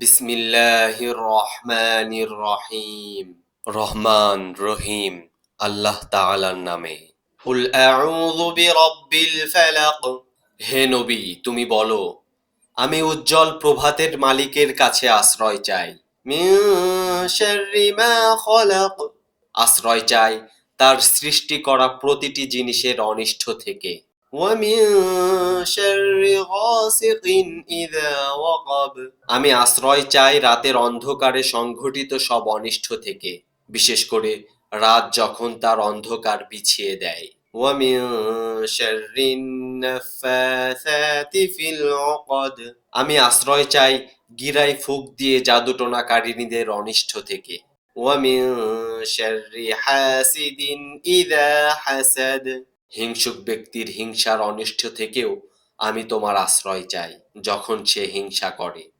বিসমিল্লাহির রহমানির রহিম। রহমান রহিম আল্লাহ তাআলার নামে। কুল আউযু বিরাব্বিল ফালাক। হে নবী, তুমি বলো, আমি উজ্জ্বল প্রভাতের মালিকের কাছে আশ্রয় চাই। মিন শাররি মা খলাক। আশ্রয় চাই তার সৃষ্টি করা প্রতিটি জিনিসের অনিষ্ট থেকে। ওয়া মিন শাররি গাসিকিন ইযা ওয়াকাব। আমি আশ্রয় চাই রাতের অন্ধকারে সংঘটিত সব অনিষ্ট থেকে, বিশেষ করে রাত যখন তার অন্ধকার বিছিয়ে দেয়। ওয়া মিন শাররিন নাফাসাতি ফিল উকদ। আমি আশ্রয় চাই গিরায় ফুঁক দিয়ে জাদুটোনাকারিনীদের অনিষ্ট থেকে। ওয়া মিন শাররি হাসিদিন ইযা হাসাদ। হিংসুক ব্যক্তির হিংসার অনিষ্ট থেকেও আমি তোমার আশ্রয় চাই যখন সে হিংসা করে।